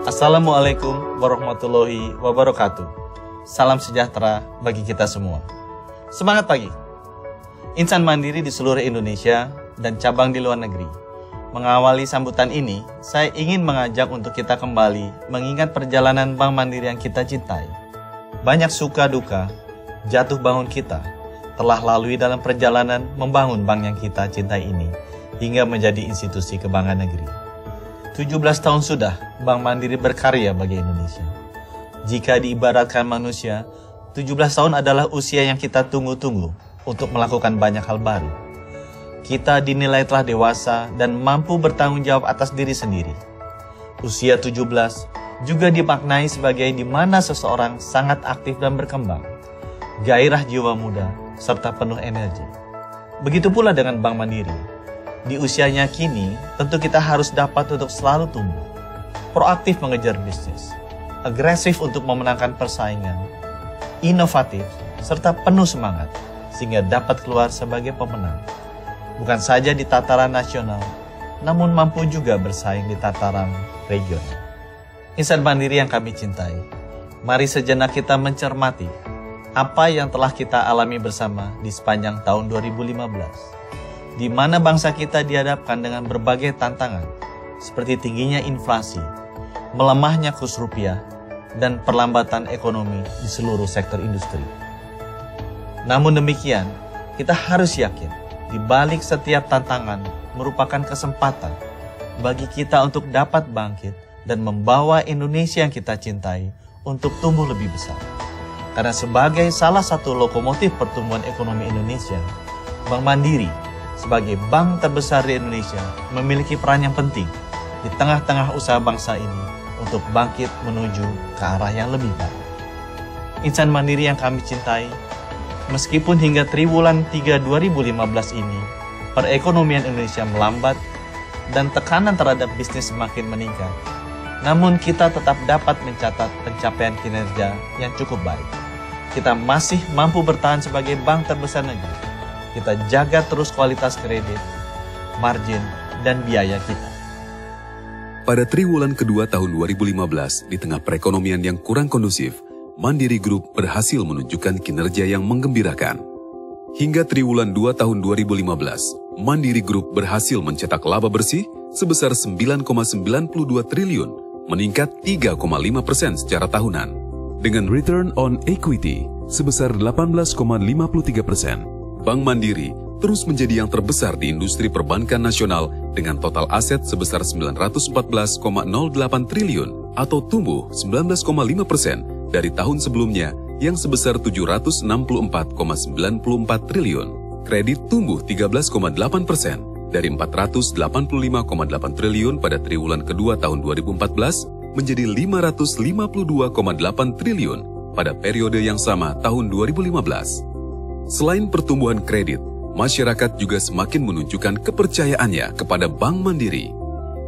Assalamualaikum warahmatullahi wabarakatuh. Salam sejahtera bagi kita semua. Semangat pagi. Insan mandiri di seluruh Indonesia dan cabang di luar negeri. Mengawali sambutan ini, saya ingin mengajak untuk kita kembali mengingat perjalanan Bank Mandiri yang kita cintai. Banyak suka duka, jatuh bangun kita telah lalui dalam perjalanan membangun bank yang kita cintai ini hingga menjadi institusi kebanggaan negeri. 17 tahun sudah Bank Mandiri berkarya bagi Indonesia. Jika diibaratkan manusia, 17 tahun adalah usia yang kita tunggu-tunggu untuk melakukan banyak hal baru. Kita dinilai telah dewasa dan mampu bertanggung jawab atas diri sendiri. Usia 17 juga dimaknai sebagai di mana seseorang sangat aktif dan berkembang, gairah jiwa muda, serta penuh energi. Begitu pula dengan Bank Mandiri. Di usianya kini, tentu kita harus dapat untuk selalu tumbuh, proaktif mengejar bisnis, agresif untuk memenangkan persaingan, inovatif, serta penuh semangat, sehingga dapat keluar sebagai pemenang. Bukan saja di tataran nasional, namun mampu juga bersaing di tataran regional. Insan mandiri yang kami cintai, mari sejenak kita mencermati apa yang telah kita alami bersama di sepanjang tahun 2015. Di mana bangsa kita dihadapkan dengan berbagai tantangan, seperti tingginya inflasi, melemahnya kurs rupiah, dan perlambatan ekonomi di seluruh sektor industri. Namun demikian, kita harus yakin, di balik setiap tantangan merupakan kesempatan bagi kita untuk dapat bangkit dan membawa Indonesia yang kita cintai untuk tumbuh lebih besar. Karena sebagai salah satu lokomotif pertumbuhan ekonomi Indonesia, Bank Mandiri sebagai bank terbesar di Indonesia memiliki peran yang penting di tengah-tengah usaha bangsa ini untuk bangkit menuju ke arah yang lebih baik. Insan mandiri yang kami cintai, meskipun hingga triwulan 3 2015 ini perekonomian Indonesia melambat dan tekanan terhadap bisnis semakin meningkat, namun kita tetap dapat mencatat pencapaian kinerja yang cukup baik. Kita masih mampu bertahan sebagai bank terbesar negeri. Kita jaga terus kualitas kredit, margin, dan biaya kita. Pada triwulan kedua tahun 2015, di tengah perekonomian yang kurang kondusif, Mandiri Group berhasil menunjukkan kinerja yang menggembirakan. Hingga triwulan 2 tahun 2015, Mandiri Group berhasil mencetak laba bersih sebesar 9,92 triliun, meningkat 3,5% secara tahunan. Dengan return on equity sebesar 18,53%. Bank Mandiri terus menjadi yang terbesar di industri perbankan nasional dengan total aset sebesar 914,08 triliun atau tumbuh 19,5% dari tahun sebelumnya yang sebesar 764,94 triliun. Kredit tumbuh 13,8% dari 485,8 triliun pada triwulan kedua tahun 2014 menjadi 552,8 triliun pada periode yang sama tahun 2015. Selain pertumbuhan kredit, masyarakat juga semakin menunjukkan kepercayaannya kepada Bank Mandiri.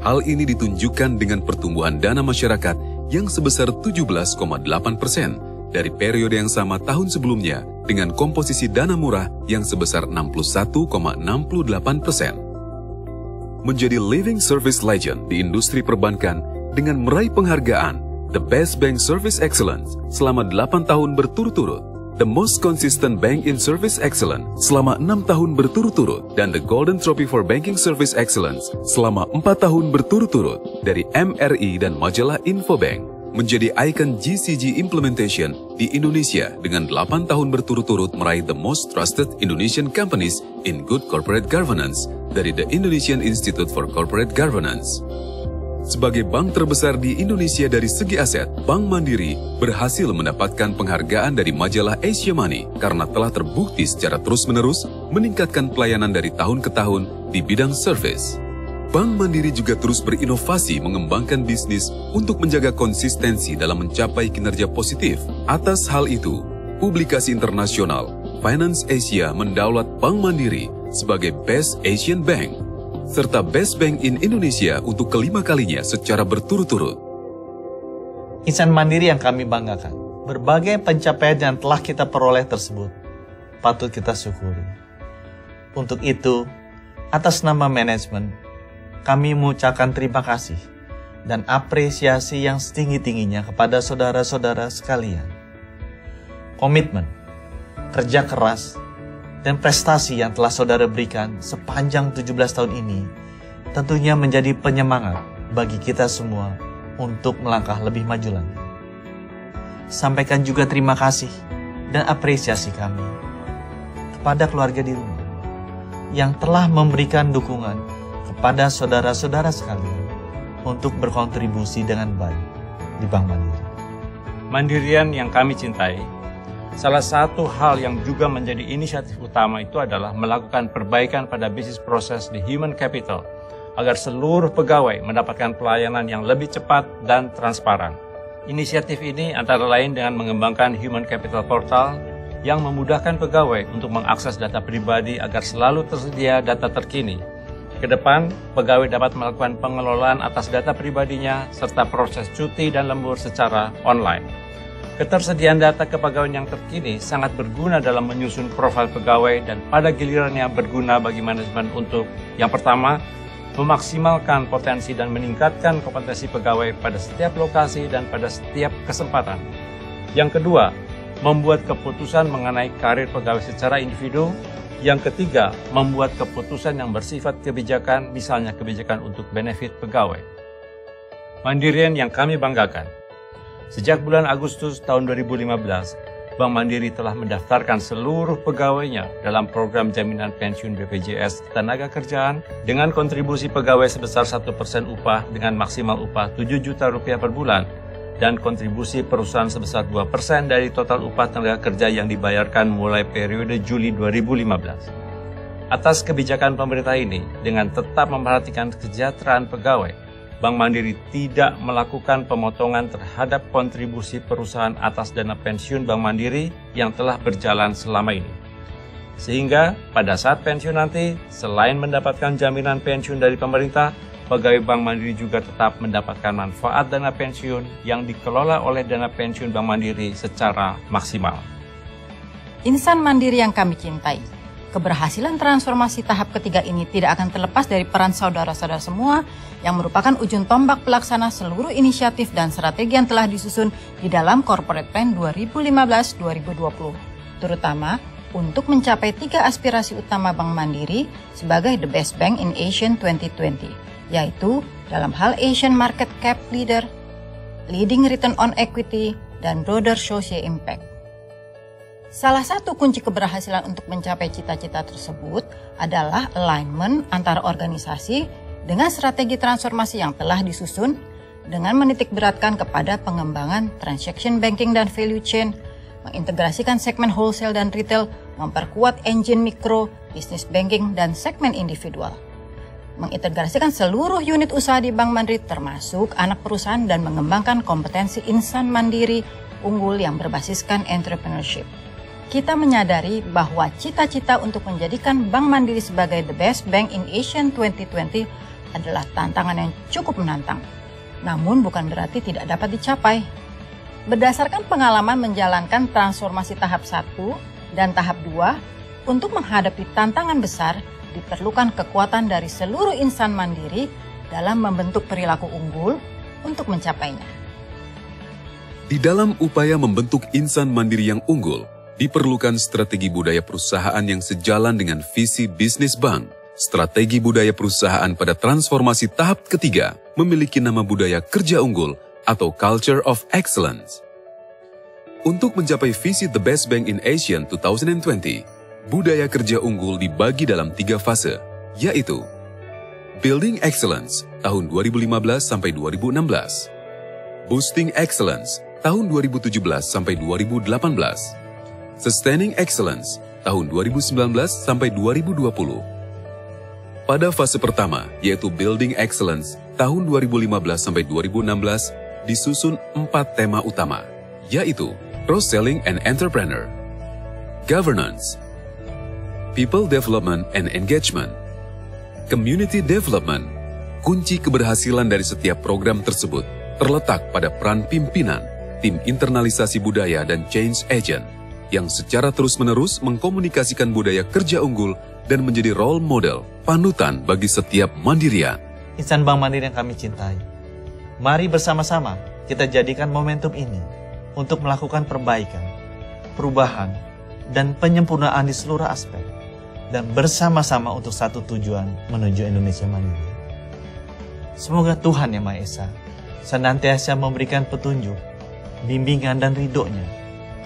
Hal ini ditunjukkan dengan pertumbuhan dana masyarakat yang sebesar 17,8% dari periode yang sama tahun sebelumnya dengan komposisi dana murah yang sebesar 61,68%. Menjadi living service legend di industri perbankan dengan meraih penghargaan The Best Bank Service Excellence selama 8 tahun berturut-turut, The Most Consistent Bank in Service Excellence selama 6 tahun berturut-turut, dan The Golden Trophy for Banking Service Excellence selama 4 tahun berturut-turut dari MRI dan majalah Infobank, menjadi ikon GCG Implementation di Indonesia dengan 8 tahun berturut-turut meraih The Most Trusted Indonesian Companies in Good Corporate Governance dari The Indonesian Institute for Corporate Governance. Sebagai bank terbesar di Indonesia dari segi aset, Bank Mandiri berhasil mendapatkan penghargaan dari majalah Asia Money karena telah terbukti secara terus-menerus meningkatkan pelayanan dari tahun ke tahun di bidang service. Bank Mandiri juga terus berinovasi mengembangkan bisnis untuk menjaga konsistensi dalam mencapai kinerja positif. Atas hal itu, publikasi internasional Finance Asia mendaulat Bank Mandiri sebagai Best Asian Bank serta Best Bank in Indonesia untuk kelima kalinya secara berturut-turut. Insan mandiri yang kami banggakan, berbagai pencapaian yang telah kita peroleh tersebut patut kita syukuri. Untuk itu, atas nama manajemen, kami mengucapkan terima kasih dan apresiasi yang setinggi-tingginya kepada saudara-saudara sekalian. Komitmen, kerja keras, dan prestasi yang telah saudara berikan sepanjang 17 tahun ini tentunya menjadi penyemangat bagi kita semua untuk melangkah lebih maju lagi. Sampaikan juga terima kasih dan apresiasi kami kepada keluarga di rumah yang telah memberikan dukungan kepada saudara-saudara sekalian untuk berkontribusi dengan baik di Bank Mandiri. Mandirian yang kami cintai, salah satu hal yang juga menjadi inisiatif utama itu adalah melakukan perbaikan pada bisnis proses di human capital agar seluruh pegawai mendapatkan pelayanan yang lebih cepat dan transparan. Inisiatif ini antara lain dengan mengembangkan Human Capital Portal yang memudahkan pegawai untuk mengakses data pribadi agar selalu tersedia data terkini. Ke depan, pegawai dapat melakukan pengelolaan atas data pribadinya serta proses cuti dan lembur secara online. Ketersediaan data kepegawaian yang terkini sangat berguna dalam menyusun profil pegawai dan pada gilirannya berguna bagi manajemen untuk yang pertama, memaksimalkan potensi dan meningkatkan kompetensi pegawai pada setiap lokasi dan pada setiap kesempatan. Yang kedua, membuat keputusan mengenai karir pegawai secara individu. Yang ketiga, membuat keputusan yang bersifat kebijakan, misalnya kebijakan untuk benefit pegawai. Mandirian yang kami banggakan. Sejak bulan Agustus tahun 2015, Bank Mandiri telah mendaftarkan seluruh pegawainya dalam program jaminan pensiun BPJS Ketenagakerjaan dengan kontribusi pegawai sebesar 1% upah dengan maksimal upah Rp7 juta per bulan dan kontribusi perusahaan sebesar 2% dari total upah tenaga kerja yang dibayarkan mulai periode Juli 2015. Atas kebijakan pemerintah ini, dengan tetap memperhatikan kesejahteraan pegawai, Bank Mandiri tidak melakukan pemotongan terhadap kontribusi perusahaan atas dana pensiun Bank Mandiri yang telah berjalan selama ini. Sehingga pada saat pensiun nanti, selain mendapatkan jaminan pensiun dari pemerintah, pegawai Bank Mandiri juga tetap mendapatkan manfaat dana pensiun yang dikelola oleh dana pensiun Bank Mandiri secara maksimal. Insan Mandiri yang kami cintai, keberhasilan transformasi tahap ketiga ini tidak akan terlepas dari peran saudara-saudara semua yang merupakan ujung tombak pelaksana seluruh inisiatif dan strategi yang telah disusun di dalam Corporate Plan 2015-2020, terutama untuk mencapai 3 aspirasi utama Bank Mandiri sebagai the best bank in Asian 2020, yaitu dalam hal Asian Market Cap Leader, Leading Return on Equity, dan Broader Social Impact. Salah satu kunci keberhasilan untuk mencapai cita-cita tersebut adalah alignment antara organisasi dengan strategi transformasi yang telah disusun dengan menitikberatkan kepada pengembangan transaction banking dan value chain, mengintegrasikan segmen wholesale dan retail, memperkuat engine mikro, business banking, dan segmen individual, mengintegrasikan seluruh unit usaha di Bank Mandiri termasuk anak perusahaan dan mengembangkan kompetensi insan mandiri unggul yang berbasiskan entrepreneurship. Kita menyadari bahwa cita-cita untuk menjadikan Bank Mandiri sebagai the best bank in Asian 2020 adalah tantangan yang cukup menantang. Namun bukan berarti tidak dapat dicapai. Berdasarkan pengalaman menjalankan transformasi tahap 1 dan tahap 2, untuk menghadapi tantangan besar, diperlukan kekuatan dari seluruh insan mandiri dalam membentuk perilaku unggul untuk mencapainya. Di dalam upaya membentuk insan mandiri yang unggul, diperlukan strategi budaya perusahaan yang sejalan dengan visi bisnis bank. Strategi budaya perusahaan pada transformasi tahap ketiga memiliki nama budaya kerja unggul atau Culture of Excellence. Untuk mencapai visi The Best Bank in Asian 2020, budaya kerja unggul dibagi dalam 3 fase, yaitu Building Excellence tahun 2015 sampai 2016, Boosting Excellence tahun 2017 sampai 2018, Sustaining Excellence tahun 2019 sampai 2020. Pada fase pertama, yaitu Building Excellence tahun 2015 sampai 2016, disusun 4 tema utama, yaitu Cross-Selling and Entrepreneur, Governance, People Development and Engagement, Community Development. Kunci keberhasilan dari setiap program tersebut terletak pada peran pimpinan, tim internalisasi budaya dan change agent, yang secara terus-menerus mengkomunikasikan budaya kerja unggul dan menjadi role model, panutan bagi setiap mandirian. Insan Bank Mandiri yang kami cintai, Mari bersama-sama kita jadikan momentum ini untuk melakukan perbaikan, perubahan, dan penyempurnaan di seluruh aspek, dan bersama-sama untuk satu tujuan menuju Indonesia mandiri. Semoga Tuhan Yang Maha Esa senantiasa memberikan petunjuk, bimbingan, dan ridho-Nya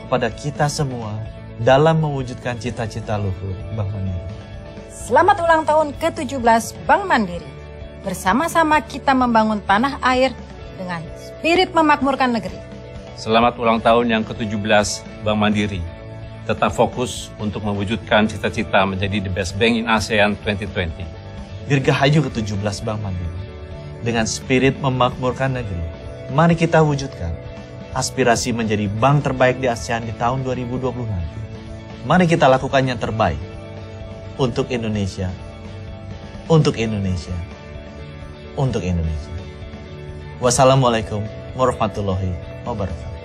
kepada kita semua dalam mewujudkan cita-cita luhur Bank Mandiri. Selamat ulang tahun ke-17 Bank Mandiri. Bersama-sama kita membangun tanah air dengan spirit memakmurkan negeri. Selamat ulang tahun yang ke-17 Bank Mandiri. Tetap fokus untuk mewujudkan cita-cita menjadi the best bank in ASEAN 2020. Dirgahayu ke-17 Bank Mandiri. Dengan spirit memakmurkan negeri, mari kita wujudkan aspirasi menjadi bank terbaik di ASEAN di tahun 2020 nanti. Mari kita lakukan yang terbaik untuk Indonesia, untuk Indonesia, untuk Indonesia. Wassalamualaikum warahmatullahi wabarakatuh.